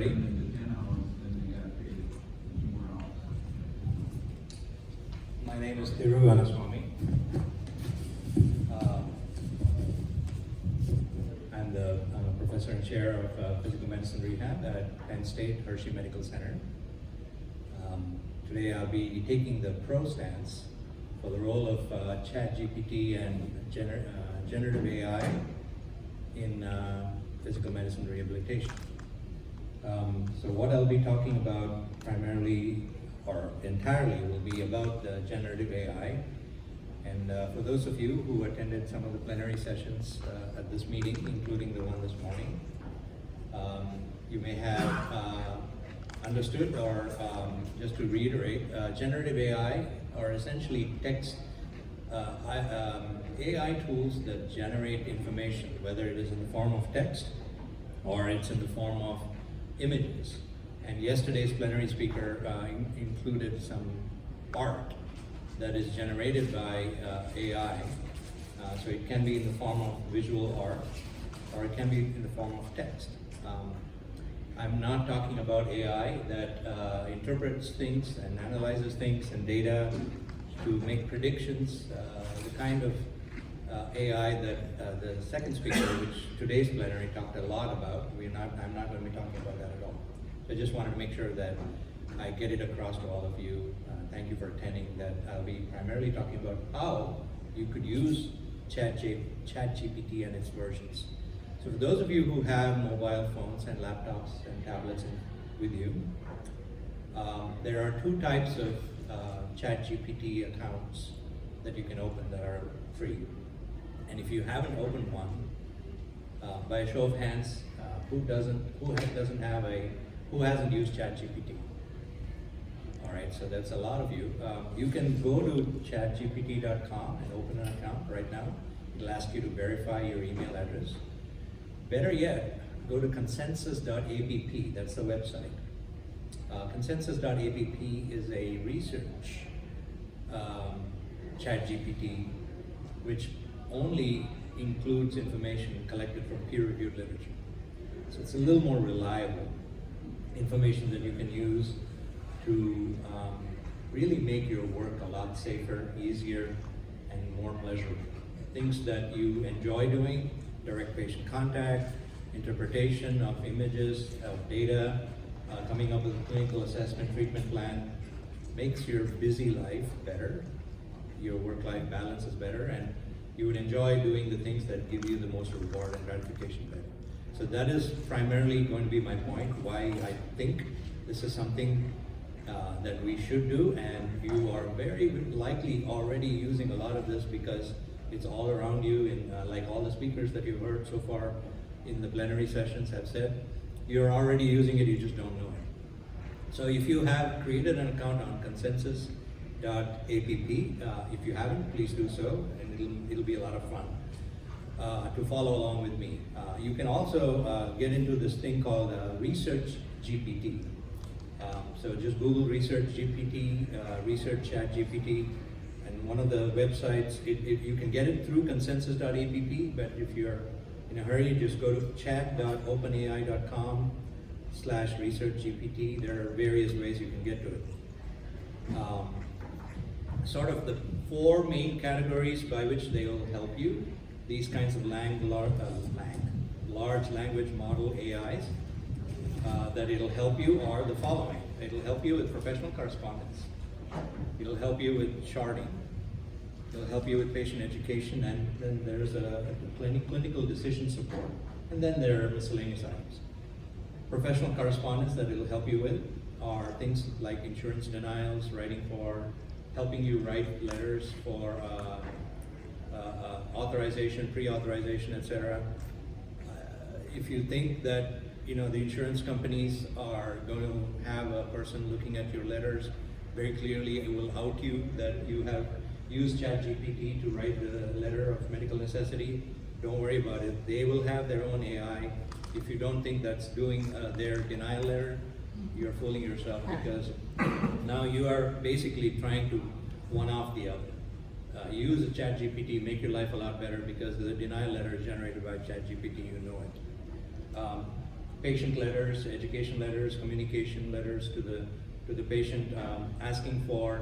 My name is Thiru Annaswamy. I'm a professor and chair of physical medicine rehab at Penn State Hershey Medical Center. Today I'll be taking the pro stance for the role of ChatGPT and generative AI in physical medicine rehabilitation. So what I'll be talking about primarily or entirely will be about generative AI. And for those of you who attended some of the plenary sessions at this meeting, including the one this morning, you may have understood, or just to reiterate, generative AI are essentially text AI tools that generate information, whether it is in the form of text or it's in the form of images. And yesterday's plenary speaker included some art that is generated by AI. So it can be in the form of visual art, or it can be in the form of text. I'm not talking about AI that interprets things and analyzes things and data to make predictions, the kind of AI that the second speaker, which today's plenary talked a lot about. I'm not going to be talking about that at all. So I just wanted to make sure that I get it across to all of you. Thank you for attending. That I'll be primarily talking about how you could use ChatGPT and its versions. So for those of you who have mobile phones and laptops and tablets with you, there are two types of ChatGPT accounts that you can open that are free. And if you haven't opened one, by a show of hands, who hasn't used ChatGPT? All right, so that's a lot of you. You can go to chatgpt.com and open an account right now. It'll ask you to verify your email address. Better yet, go to consensus.app, that's the website. Consensus.app is a research ChatGPT, which only includes information collected from peer-reviewed literature. So it's a little more reliable information that you can use to really make your work a lot safer, easier, and more pleasurable. Things that you enjoy doing, direct patient contact, interpretation of images, of data, coming up with a clinical assessment treatment plan, makes your busy life better, your work-life balance is better, and you would enjoy doing the things that give you the most reward and gratification better. So that is primarily going to be my point, why I think this is something that we should do, and you are very likely already using a lot of this because it's all around you, and like all the speakers that you've heard so far in the plenary sessions have said, you're already using it, you just don't know it. So if you have created an account on consensus.app, if you haven't, please do so, and it'll be a lot of fun to follow along with me. You can also get into this thing called Research GPT. So just Google Research GPT, Research ChatGPT, and one of the websites, you can get it through consensus.app, but if you're in a hurry, just go to chat.openai.com/researchgpt. There are various ways you can get to it. Sort of the four main categories by which they will help you, these kinds of large language model AIs, that it'll help you are the following. It'll help you with professional correspondence. It'll help you with charting. It'll help you with patient education, and then there's a clinical decision support. And then there are miscellaneous items. Professional correspondence that it'll help you with are things like insurance denials, helping you write letters for authorization, pre-authorization, etc. If you think that the insurance companies are going to have a person looking at your letters very clearly, it will out you that you have used ChatGPT to write the letter of medical necessity. Don't worry about it. They will have their own AI. If you don't think that's doing their denial letter, you're fooling yourself, because now you are basically trying to one-off the other. Use a ChatGPT, make your life a lot better, because the denial letter is generated by ChatGPT, you know it. patient letters, education letters, communication letters to the patient, asking for,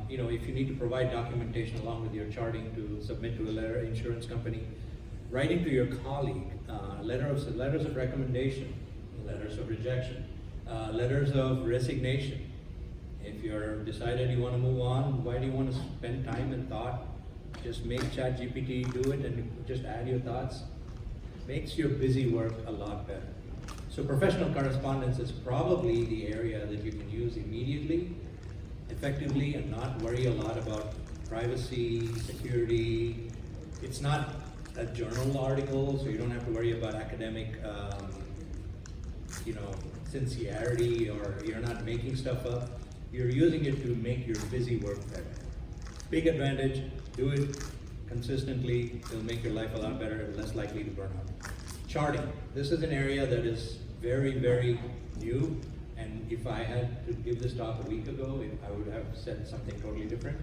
if you need to provide documentation along with your charting to submit to a letter insurance company, writing to your colleague, letters of recommendation, letters of rejection, letters of resignation. If you're decided you want to move on, why do you want to spend time and thought? Just make ChatGPT do it and just add your thoughts. Makes your busy work a lot better. So professional correspondence is probably the area that you can use immediately, effectively, and not worry a lot about privacy, security. It's not a journal article, so you don't have to worry about academic sincerity, or you're not making stuff up. You're using it to make your busy work better. Big advantage, do it consistently, it'll make your life a lot better, less likely to burn out. Charting, this is an area that is very, very new, and if I had to give this talk a week ago, I would have said something totally different.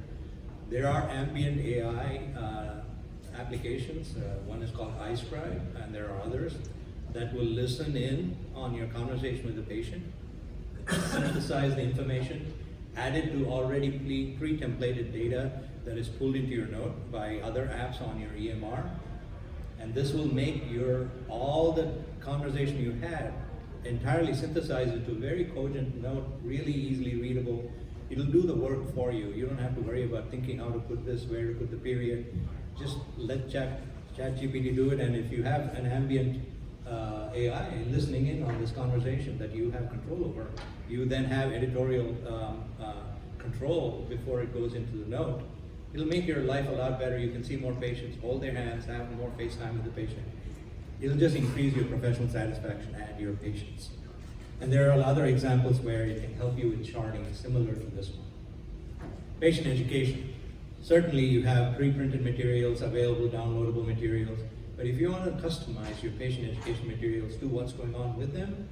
There are ambient AI applications, one is called iScribe, and there are others that will listen in on your conversation with the patient, synthesize the information, add it to already pre-templated data that is pulled into your note by other apps on your EMR, and this will make all the conversation you had entirely synthesized into a very cogent note, really easily readable. It'll do the work for you. You don't have to worry about thinking how to put this, where to put the period. Just let ChatGPT do it, and if you have an ambient AI listening in on this conversation that you have control over, you then have editorial control before it goes into the note. It'll make your life a lot better. You can see more patients, hold their hands, have more face time with the patient. It'll just increase your professional satisfaction and your patients. And there are other examples where it can help you with charting similar to this one. Patient education. Certainly you have pre-printed materials, available downloadable materials, but if you want to customize your patient education materials to what's going on with them,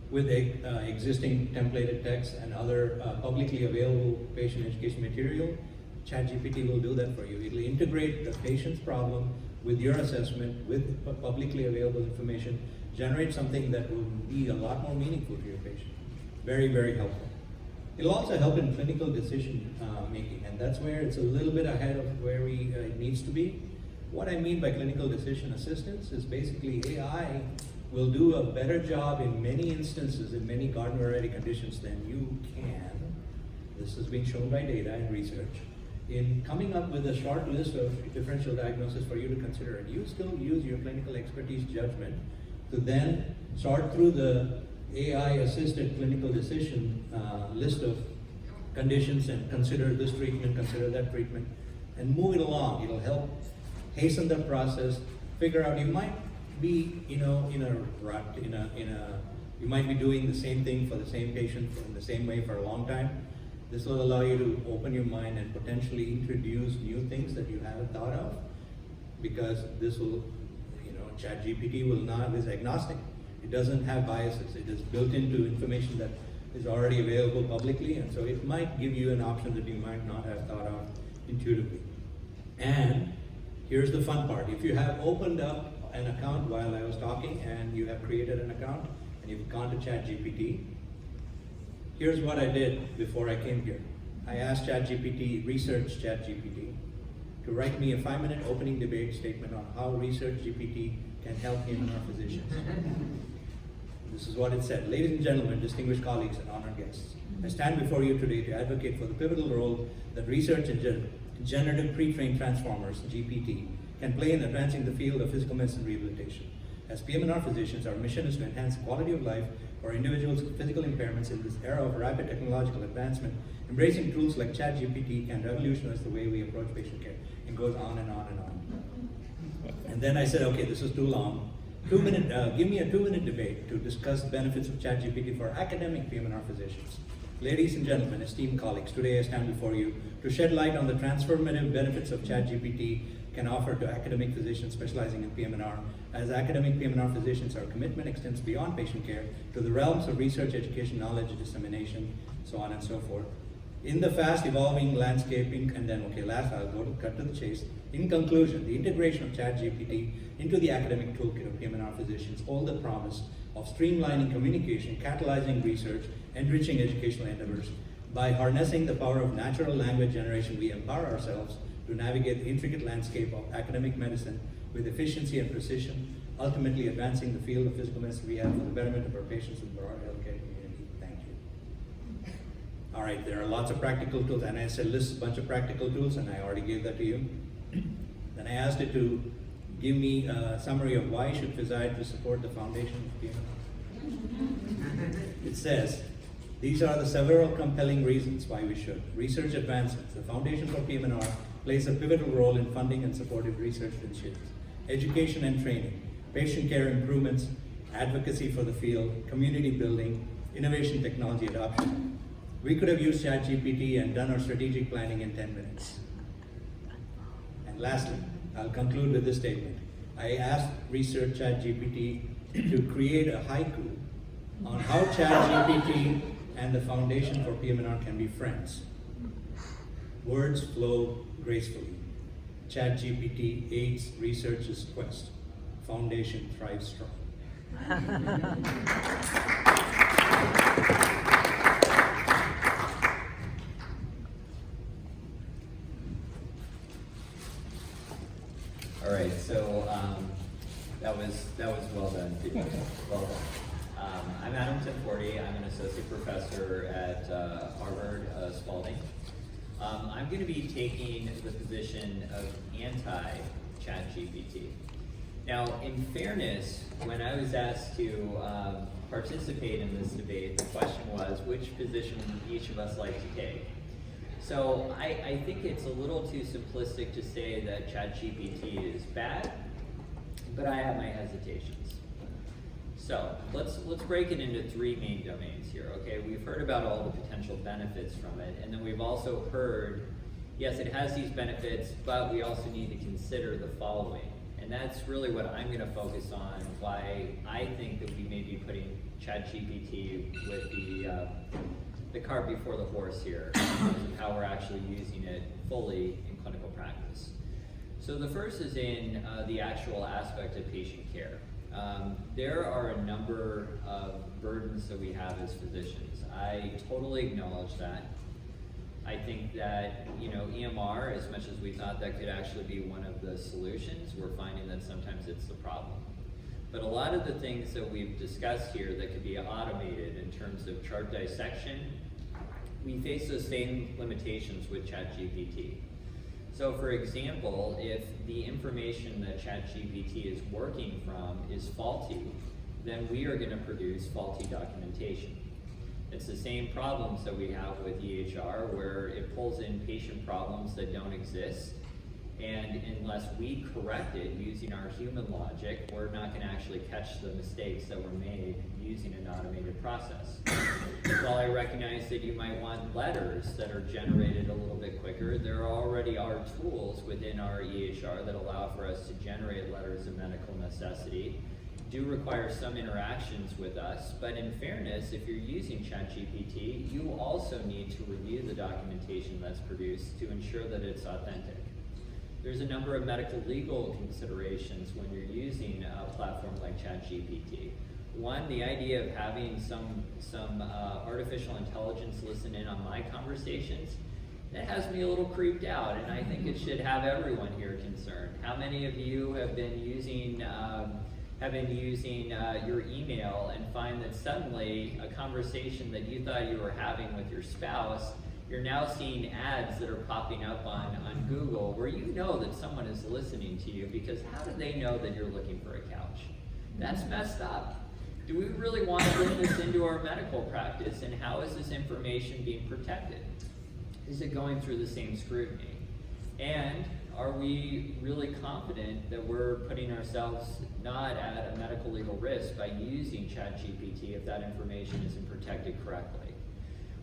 with existing templated text and other publicly available patient education material, ChatGPT will do that for you. It'll integrate the patient's problem with your assessment, with publicly available information, generate something that will be a lot more meaningful to your patient. Very, very helpful. It'll also help in clinical decision making, and that's where it's a little bit ahead of where it needs to be. What I mean by clinical decision assistance is basically AI will do a better job in many instances, in many garden variety conditions than you can. This has been shown by data and research, in coming up with a short list of differential diagnoses for you to consider. And you still use your clinical expertise judgment to then sort through the AI-assisted clinical decision list of conditions and consider this treatment, consider that treatment, and move it along. It'll help hasten the process, figure out, you might be, in a rut, you might be doing the same thing for the same patient in the same way for a long time. This will allow you to open your mind and potentially introduce new things that you haven't thought of, because this will, ChatGPT is agnostic. It doesn't have biases. It is built into information that is already available publicly, and so it might give you an option that you might not have thought of intuitively. And here's the fun part. If you have opened up an account while I was talking and you have created an account and you've gone to ChatGPT, here's what I did before I came here. I asked research ChatGPT, to write me a 5-minute opening debate statement on how research GPT can help PM&R physicians. This is what it said. Ladies and gentlemen, distinguished colleagues and honored guests, I stand before you today to advocate for the pivotal role that research in generative pre-trained transformers, GPT, can play in advancing the field of physical medicine rehabilitation. As PM&R physicians, our mission is to enhance the quality of life for individuals with physical impairments in this era of rapid technological advancement. Embracing tools like ChatGPT can revolutionize the way we approach patient care. It goes on and on and on. And then I said, okay, this is too long. Give me a 2-minute debate to discuss the benefits of ChatGPT for academic PM&R physicians. Ladies and gentlemen, esteemed colleagues, today I stand before you to shed light on the transformative benefits of ChatGPT can offer to academic physicians specializing in PM&R. As academic PM&R physicians, our commitment extends beyond patient care to the realms of research, education, knowledge, dissemination, so on and so forth. In the fast evolving landscaping, and then, okay, last I'll cut to the chase. In conclusion, the integration of ChatGPT into the academic toolkit of PM&R physicians hold the promise of streamlining communication, catalyzing research, enriching educational endeavors. By harnessing the power of natural language generation, we empower ourselves to navigate the intricate landscape of academic medicine with efficiency and precision, ultimately advancing the field of physical medicine we have for the betterment of our patients and for our healthcare community. Thank you. All right, there are lots of practical tools, and I said list a bunch of practical tools, and I already gave that to you. Then I asked it to give me a summary of why should Physiatry support the foundation of PM&R. It says, these are the several compelling reasons why we should. Research advancements. The Foundation for PM&R plays a pivotal role in funding and supportive research initiatives. Education and training, patient care improvements, advocacy for the field, community building, innovation technology adoption. We could have used ChatGPT and done our strategic planning in 10 minutes. And lastly, I'll conclude with this statement. I asked Research ChatGPT to create a haiku on how ChatGPT and the Foundation for PM&R can be friends. Words flow gracefully. ChatGPT aids research's quest. Foundation thrives strong. All right, so that was well done. Well done. I'm Tenforde. I'm an associate professor at Harvard Spalding. I'm going to be taking the position of anti-ChatGPT. Now, in fairness, when I was asked to participate in this debate, the question was, which position would each of us like to take? So I think it's a little too simplistic to say that ChatGPT is bad, but I have my hesitations. So let's break it into three main domains here, okay? We've heard about all the potential benefits from it, and then we've also heard, yes, it has these benefits, but we also need to consider the following. And that's really what I'm gonna focus on, why I think that we may be putting ChatGPT with the cart before the horse here, in terms of how we're actually using it fully in clinical practice. So the first is in the actual aspect of patient care. There are a number of burdens that we have as physicians. I totally acknowledge that. I think that, EMR, as much as we thought that could actually be one of the solutions, we're finding that sometimes it's the problem. But a lot of the things that we've discussed here that could be automated in terms of chart dissection, we face those same limitations with ChatGPT. So for example, if the information that ChatGPT is working from is faulty, then we are going to produce faulty documentation. It's the same problems that we have with EHR, where it pulls in patient problems that don't exist, and unless we correct it using our human logic, we're not going to actually catch the mistakes that were made using an automated process. While I recognize that you might want letters that are generated a little bit quicker, there already are tools within our EHR that allow for us to generate letters of medical necessity. Do require some interactions with us, but in fairness, if you're using ChatGPT, you also need to review the documentation that's produced to ensure that it's authentic. There's a number of medical legal considerations when you're using a platform like ChatGPT. One, the idea of having some artificial intelligence listen in on my conversations, that has me a little creeped out, and I think it should have everyone here concerned. How many of you have been using your email and find that suddenly a conversation that you thought you were having with your spouse, you're now seeing ads that are popping up on Google where you know that someone is listening to you, because how do they know that you're looking for a couch? That's messed up. Do we really want to bring this into our medical practice, and how is this information being protected? Is it going through the same scrutiny? And are we really confident that we're putting ourselves not at a medical legal risk by using ChatGPT if that information isn't protected correctly?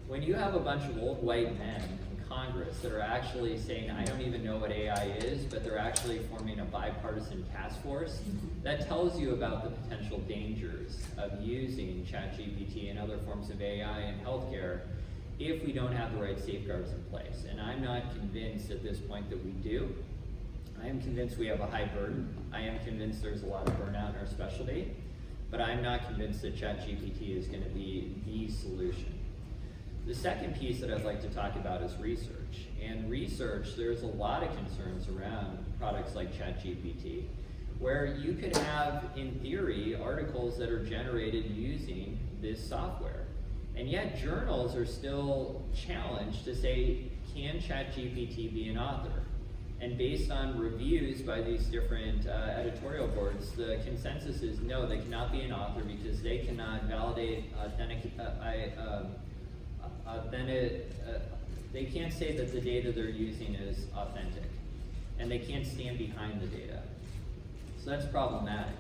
When you have a bunch of old white men in Congress that are actually saying, I don't even know what AI is, but they're actually forming a bipartisan task force, that tells you about the potential dangers of using ChatGPT and other forms of AI in healthcare. if we don't have the right safeguards in place. And I'm not convinced at this point that we do. I am convinced we have a high burden. I am convinced there's a lot of burnout in our specialty, but I'm not convinced that ChatGPT is going to be the solution. The second piece that I'd like to talk about is research. And research, there's a lot of concerns around products like ChatGPT, where you could have, in theory, articles that are generated using this software. And yet journals are still challenged to say, can ChatGPT be an author? And based on reviews by these different editorial boards, the consensus is no, they cannot be an author because they cannot validate, they can't say that the data they're using is authentic, and they can't stand behind the data. So that's problematic.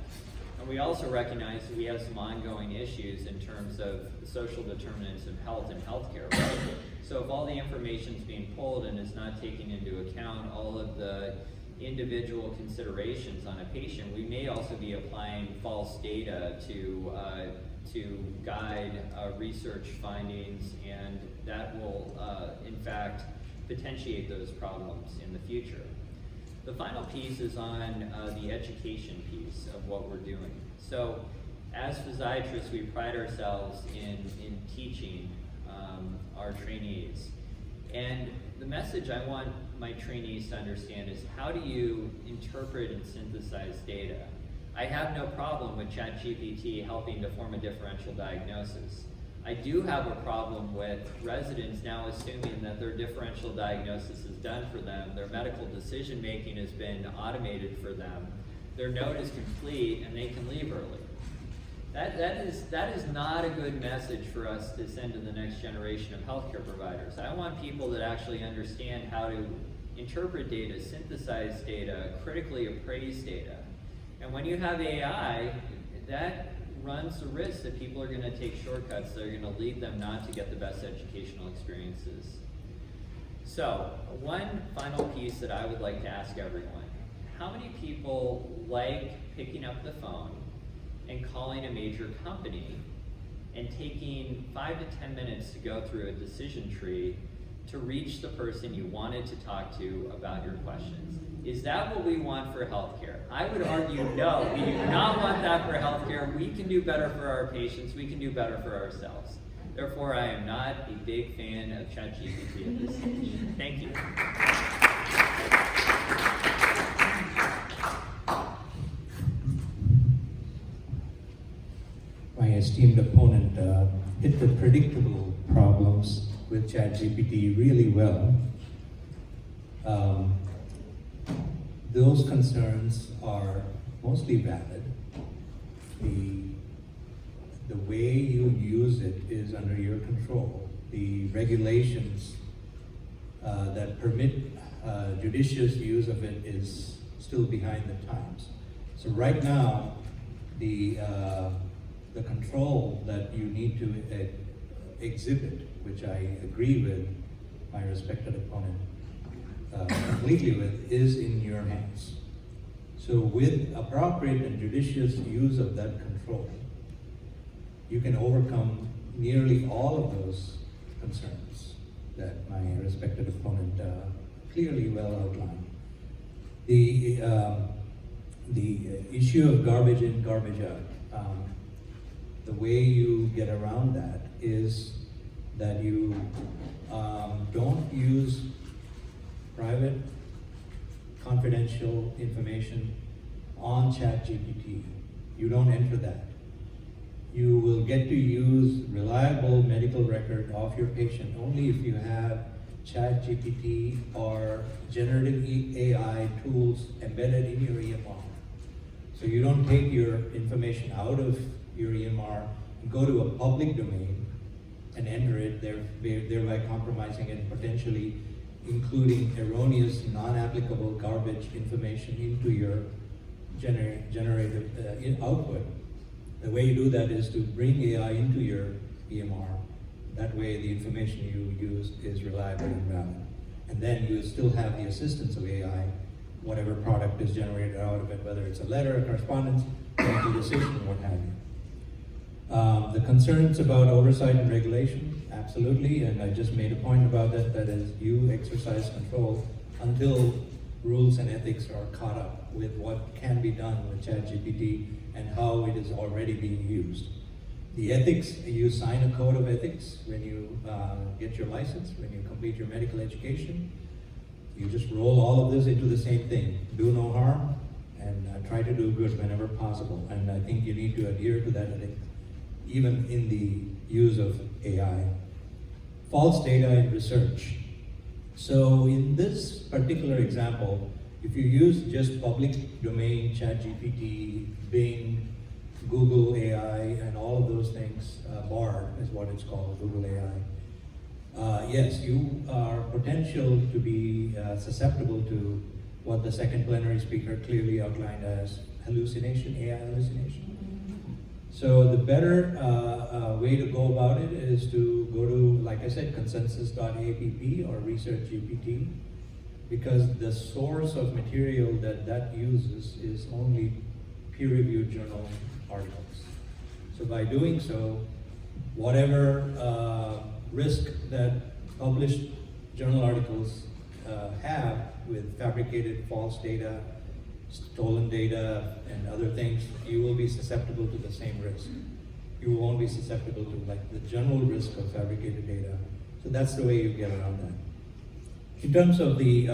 And we also recognize that we have some ongoing issues in terms of social determinants of health and healthcare, right? So if all the information is being pulled and is not taking into account all of the individual considerations on a patient, we may also be applying false data to guide research findings, and that will, in fact, potentiate those problems in the future. The final piece is on the education piece of what we're doing. So as physiatrists, we pride ourselves in teaching our trainees. And the message I want my trainees to understand is, how do you interpret and synthesize data? I have no problem with ChatGPT helping to form a differential diagnosis. I do have a problem with residents now assuming that their differential diagnosis is done for them, their medical decision making has been automated for them, their note is complete, and they can leave early. That is not a good message for us to send to the next generation of healthcare providers. I want people that actually understand how to interpret data, synthesize data, critically appraise data. And when you have AI, that runs the risk that people are going to take shortcuts that are going to lead them not to get the best educational experiences. So, one final piece that I would like to ask everyone: how many people like picking up the phone and calling a major company and taking 5 to 10 minutes to go through a decision tree to reach the person you wanted to talk to about your questions? Is that what we want for healthcare? I would argue no, we do not want that for healthcare. We can do better for our patients, we can do better for ourselves. Therefore, I am not a big fan of ChatGPT at this stage. Thank you. My esteemed opponent hit the predictable problems with ChatGPT really well. Those concerns are mostly valid. The way you use it is under your control. The regulations that permit judicious use of it is still behind the times. So right now, the control that you need to exhibit, which I agree with my respected opponent completely with, is in your hands. So with appropriate and judicious use of that control, you can overcome nearly all of those concerns that my respected opponent clearly well outlined. The issue of garbage in, garbage out, the way you get around that is that you don't use private, confidential information on ChatGPT. You don't enter that. You will get to use reliable medical record of your patient only if you have ChatGPT or generative AI tools embedded in your EMR. So you don't take your information out of your EMR and go to a public domain and enter it, thereby compromising it, potentially including erroneous, non-applicable garbage information into your generative output. The way you do that is to bring AI into your EMR. That way the information you use is reliable and valid. And then you still have the assistance of AI, whatever product is generated out of it, whether it's a letter, a correspondence, medical decision, what have you. The concerns about oversight and regulation, absolutely. absolutely, and I just made a point about that, that is you exercise control until rules and ethics are caught up with what can be done with ChatGPT and how it is already being used. The ethics, you sign a code of ethics when you get your license, when you complete your medical education. You just roll all of this into the same thing. Do no harm and try to do good whenever possible. And I think you need to adhere to that ethic, even in the use of AI. False data in research. So in this particular example, if you use just public domain, ChatGPT, Bing, Google AI, and all of those things, Bard is what it's called, Google AI. Yes, you are potential to be susceptible to what the second plenary speaker clearly outlined as hallucination, AI hallucination. So the better way to go about it is to go to, like I said, consensus.app or research-GPT, because the source of material that uses is only peer-reviewed journal articles. So by doing so, whatever risk that published journal articles have with fabricated false data, stolen data, and other things, you will be susceptible to the same risk. You won't be susceptible to like the general risk of fabricated data. So that's the way you get around that. In terms of the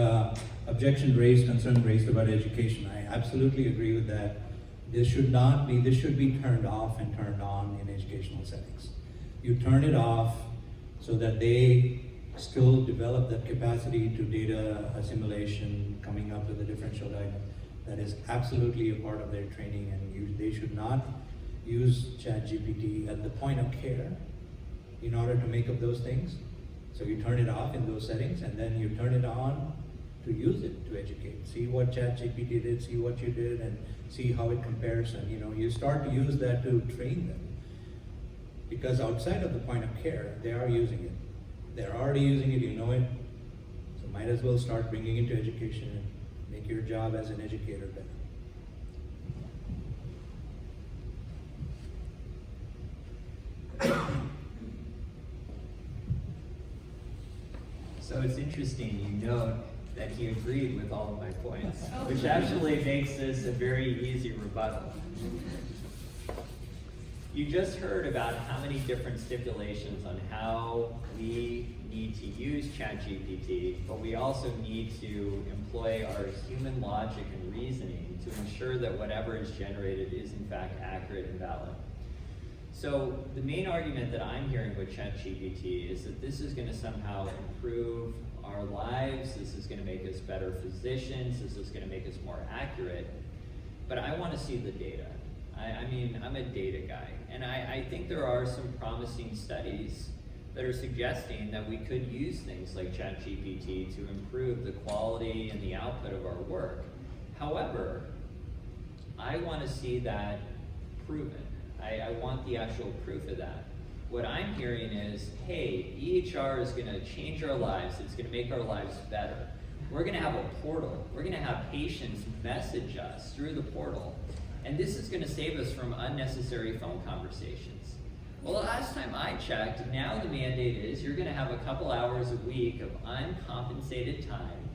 objection raised, concern raised about education, I absolutely agree with that. This should be turned off and turned on in educational settings. You turn it off so that they still develop that capacity to data assimilation, coming up with a differential diagnosis. That is absolutely a part of their training, and they should not use ChatGPT at the point of care in order to make up those things. So you turn it off in those settings, and then you turn it on to use it to educate. See what ChatGPT did, see what you did, and see how it compares, and you start to use that to train them. Because outside of the point of care, they are using it. They're already using it, you know it. So might as well start bringing it to education and make your job as an educator better. So it's interesting, you note that he agreed with all of my points, which actually makes this a very easy rebuttal. You just heard about how many different stipulations on how we need to use ChatGPT, but we also need to employ our human logic and reasoning to ensure that whatever is generated is in fact accurate and valid. So the main argument that I'm hearing with ChatGPT is that this is going to somehow improve our lives, this is going to make us better physicians, this is going to make us more accurate, but I want to see the data. I mean, I'm a data guy, and I think there are some promising studies that are suggesting that we could use things like ChatGPT to improve the quality and the output of our work. However, I want to see that proven. I want the actual proof of that. What I'm hearing is, hey, EHR is going to change our lives. It's going to make our lives better. We're going to have a portal. We're going to have patients message us through the portal. And this is going to save us from unnecessary phone conversations. Well, the last time I checked, now the mandate is you're going to have a couple hours a week of uncompensated time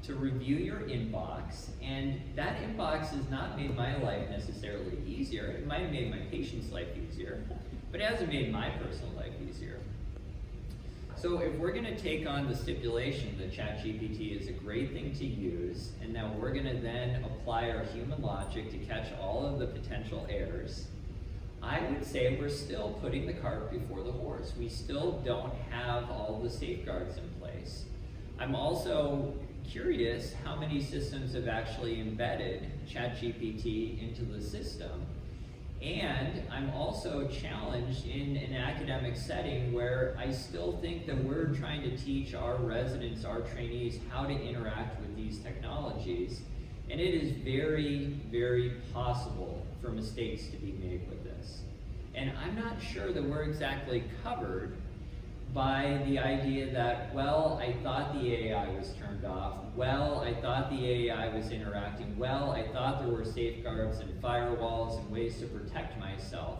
to review your inbox, and that inbox has not made my life necessarily easier. It might have made my patient's life easier, but it hasn't made my personal life easier. So if we're going to take on the stipulation that ChatGPT is a great thing to use, and that we're going to then apply our human logic to catch all of the potential errors, I would say we're still putting the cart before the horse. We still don't have all the safeguards in place. I'm also curious how many systems have actually embedded ChatGPT into the system. And I'm also challenged in an academic setting where I still think that we're trying to teach our residents, our trainees, how to interact with these technologies. And it is very, very possible for mistakes to be made with this. And I'm not sure that we're exactly covered by the idea that, well, I thought the AI was turned off, well, I thought the AI was interacting, well, I thought there were safeguards and firewalls and ways to protect myself.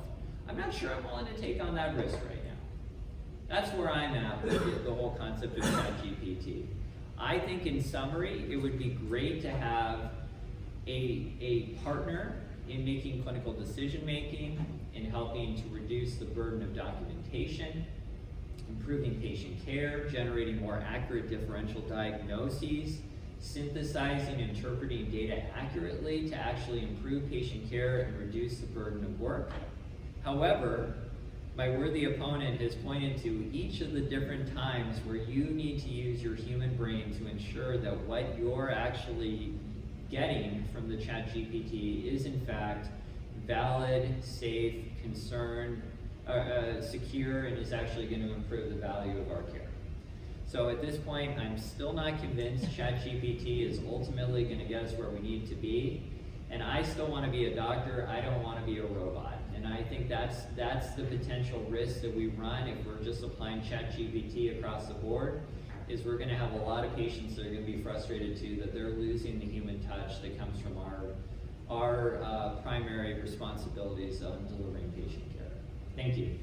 I'm not sure I'm willing to take on that risk right now. That's where I'm at with the whole concept of ChatGPT. I think in summary, it would be great to have a partner in making clinical decision making, in helping to reduce the burden of documentation, improving patient care, generating more accurate differential diagnoses, synthesizing and interpreting data accurately to actually improve patient care and reduce the burden of work. However, my worthy opponent has pointed to each of the different times where you need to use your human brain to ensure that what you're actually getting from the ChatGPT is in fact valid, safe, secure, and is actually going to improve the value of our care. So at this point, I'm still not convinced ChatGPT is ultimately going to get us where we need to be. And I still want to be a doctor. I don't want to be a robot. And I think that's the potential risk that we run if we're just applying ChatGPT across the board, is we're going to have a lot of patients that are going to be frustrated too, that they're losing the human touch that comes from our primary responsibilities of delivering patient care. Thank you.